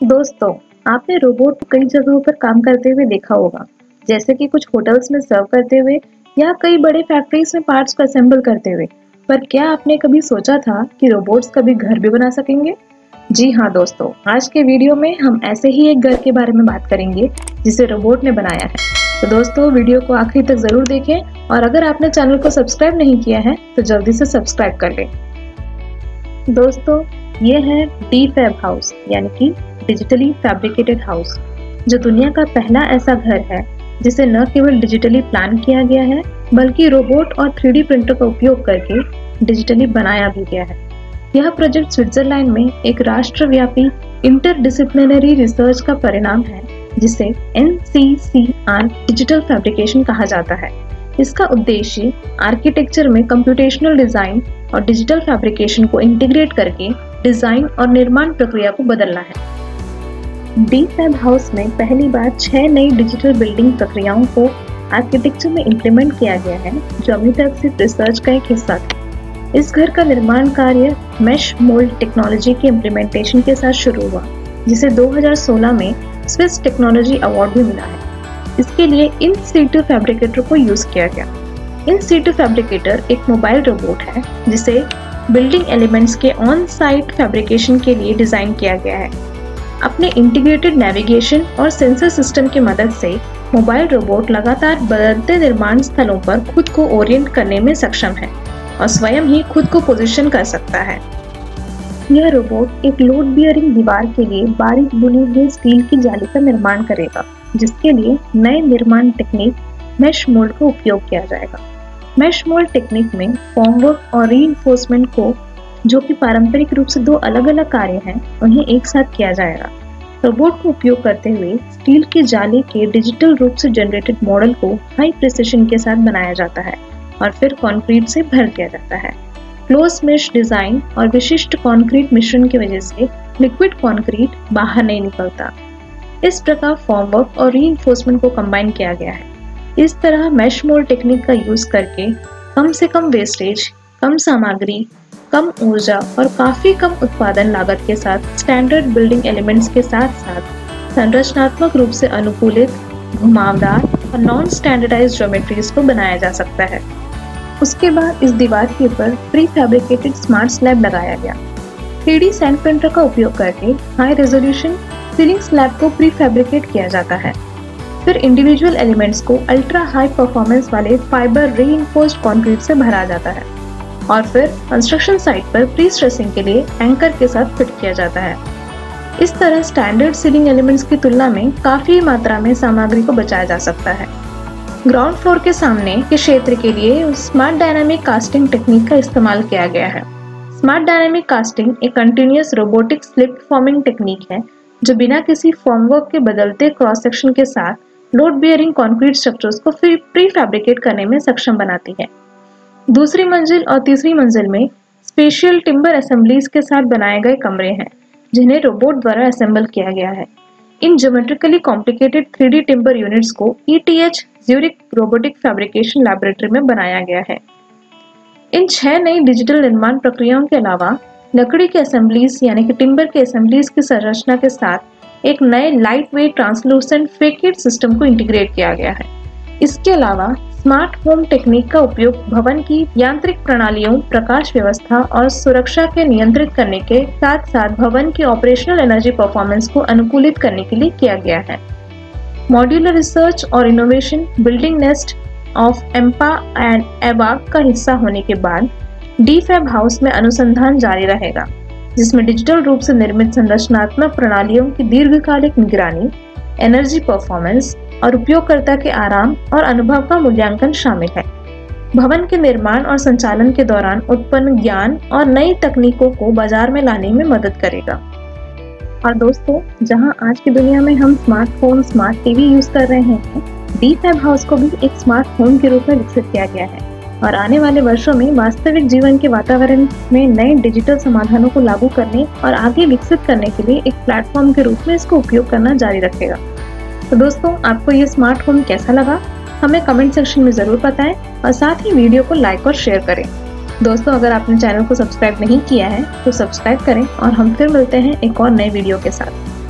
दोस्तों, आपने रोबोट को कई जगहों पर काम करते हुए देखा होगा, जैसे कि कुछ होटल्स में सर्व करते हुए या कई बड़े फैक्ट्रीज में पार्ट्स को असेंबल करते हुए। पर क्या आपने कभी सोचा था कि रोबोट्स कभी घर भी बना सकेंगे? जी हाँ दोस्तों, आज के वीडियो में हम ऐसे ही एक घर के बारे में बात करेंगे जिसे रोबोट ने बनाया है। तो दोस्तों, वीडियो को आखिर तक जरूर देखें और अगर आपने चैनल को सब्सक्राइब नहीं किया है तो जल्दी से सब्सक्राइब कर लें। दोस्तों, ये है डीफैब हाउस यानी कि डिजिटली फैब्रिकेटेड हाउस, जो दुनिया का पहला ऐसा घर है जिसे न केवल डिजिटली प्लान किया गया है बल्कि रोबोट और 3D प्रिंटर का उपयोग करके डिजिटली बनाया भी गया है। यह प्रोजेक्ट स्विट्जरलैंड में एक राष्ट्रव्यापी इंटरडिसिप्लिनरी रिसर्च का परिणाम है जिसे NCCR डिजिटल फैब्रिकेशन कहा जाता है। इसका उद्देश्य आर्किटेक्चर में कंप्यूटेशनल डिजाइन और डिजिटल फैब्रिकेशन को इंटीग्रेट करके डिजाइन और निर्माण प्रक्रिया को बदलना है। डीफैब हाउस में पहली बार 6 नई डिजिटल बिल्डिंग प्रक्रियाओं को आर्किटेक्चर में इम्प्लीमेंट किया गया है, जो अभी तक सिर्फ रिसर्च का एक हिस्सा था। इस घर का निर्माण कार्य मेश मोल्ड टेक्नोलॉजी के इम्प्लीमेंटेशन के साथ शुरू हुआ, जिसे 2016 में स्विस टेक्नोलॉजी अवार्ड भी मिला है। इसके लिए इन सीटू फैब्रिकेटर को यूज किया गया। इन सीटू फैब्रिकेटर एक मोबाइल रोबोट है जिसे बिल्डिंग एलिमेंट्स के ऑन साइट फैब्रिकेशन के लिए डिजाइन किया गया है। अपने इंटीग्रेटेड नेविगेशन और सेंसर सिस्टम की मदद से मोबाइल रोबोट लगातार बदलते निर्माण स्थलों पर खुद को ओरिएंट करने में सक्षम है और स्वयं ही खुद को पोजीशन कर सकता है। यह रोबोट एक लोड बियरिंग दीवार के लिए बारीक बुनी हुई स्टील की जाली का निर्माण करेगा, जिसके लिए नए निर्माण टेक्निक मेश मोल्ड का उपयोग किया जाएगा। मेश मोल्ड टेक्निक में फॉर्मवर्क और रीइंफोर्समेंट को, जो कि पारंपरिक रूप से 2 अलग-अलग कार्य हैं, उन्हें एक साथ किया जाएगा। रोबोट को उपयोग करते हुए स्टील की जाली के डिजिटल रूप से जनरेटेड मॉडल को हाई प्रिसिशन के साथ बनाया जाता है और फिर कंक्रीट से भर दिया जाता है। क्लोज मेश डिजाइन और विशिष्ट कंक्रीट मिश्रण की वजह से लिक्विड कंक्रीट बाहर नहीं निकलता। इस प्रकार फॉर्मवर्क और रीइंफोर्समेंट को कंबाइन किया गया है। इस तरह मेश मोल्ड टेक्निक का यूज करके कम से कम वेस्टेज, कम सामग्री, कम ऊर्जा और काफी कम उत्पादन लागत के साथ स्टैंडर्ड बिल्डिंग एलिमेंट्स के साथ साथ संरचनात्मक रूप से अनुकूलित, घुमावदार और नॉन स्टैंडर्डाइज्ड ज्योमेट्रीज को बनाया जा सकता है। उसके बाद इस दीवार के ऊपर प्री फैब्रिकेटेड स्मार्ट स्लैब लगाया गया। 3D सैंड प्रिंटर का उपयोग करके हाई रेजोल्यूशन सीलिंग स्लैब को प्री फैब्रिकेट किया जाता है। फिर इंडिविजुअल एलिमेंट्स को अल्ट्रा हाई परफॉर्मेंस वाले फाइबर रीइंफोर्स्ड कंक्रीट से भरा जाता है और फिर कंस्ट्रक्शन साइट पर प्री स्ट्रेसिंग के लिए एंकर के साथ फिट किया जाता है। इस तरह स्टैंडर्ड सीलिंग एलिमेंट्स की तुलना में काफी मात्रा में सामग्री को बचाया जा सकता है। ग्राउंड फ्लोर के सामने के क्षेत्र के लिए स्मार्ट डायनामिक कास्टिंग टेक्निक का इस्तेमाल किया गया है। स्मार्ट डायनामिक कास्टिंग एक continuous robotic slip forming technique है जो बिना किसी फॉर्मवर्क के बदलते क्रॉस सेक्शन के साथ लोड बियरिंग कंक्रीट स्ट्रक्चर्स को प्री फैब्रिकेट करने में सक्षम बनाती है। दूसरी मंजिल और तीसरी मंजिल में स्पेशियल टिम्बर असेंबलीज के साथ बनाए गए कमरे हैं, जिन्हें रोबोट द्वारा असेंबल किया गया है। इन geometrically complicated 3D timber units को ETH Zurich robotic fabrication laboratory में बनाया गया है। इन 6 नई डिजिटल निर्माण प्रक्रियाओं के अलावा लकड़ी के असेंबलीज यानी कि टिम्बर के असेंबलीज की संरचना के साथ एक नए light weight translucent Fekete system को इंटीग्रेट किया गया है। इसके अलावा स्मार्ट होम टेक्निक का उपयोग भवन की यांत्रिक प्रणालियों, प्रकाश व्यवस्था और सुरक्षा के नियंत्रित करने के साथ साथ भवन की ऑपरेशनल एनर्जी परफॉर्मेंस को अनुकूलित करने के लिए किया गया है। मॉड्यूलर रिसर्च और innovation building nest of Empa and Eawag का हिस्सा होने के बाद डीफैब हाउस में अनुसंधान जारी रहेगा, जिसमें डिजिटल रूप से निर्मित संरचनात्मक प्रणालियों की दीर्घकालिक निगरानी, एनर्जी परफॉर्मेंस और उपयोगकर्ता के आराम और अनुभव का मूल्यांकन शामिल है। भवन के निर्माण और संचालन के दौरान उत्पन्न ज्ञान और नई तकनीकों को बाजार में लाने में मदद करेगा। और दोस्तों, जहां आज की दुनिया में हम स्मार्टफोन, स्मार्ट टीवी यूज कर रहे हैं, डीफैब हाउस को भी एक स्मार्ट होम के रूप में विकसित किया गया है और आने वाले वर्षों में वास्तविक जीवन के वातावरण में नए डिजिटल समाधानों को लागू करने और आगे विकसित करने के लिए एक प्लेटफॉर्म के रूप में इसको उपयोग करना जारी रखेगा। तो दोस्तों, आपको ये स्मार्ट होम कैसा लगा हमें कमेंट सेक्शन में जरूर बताएं और साथ ही वीडियो को लाइक और शेयर करें। दोस्तों, अगर आपने चैनल को सब्सक्राइब नहीं किया है तो सब्सक्राइब करें और हम फिर मिलते हैं एक और नए वीडियो के साथ।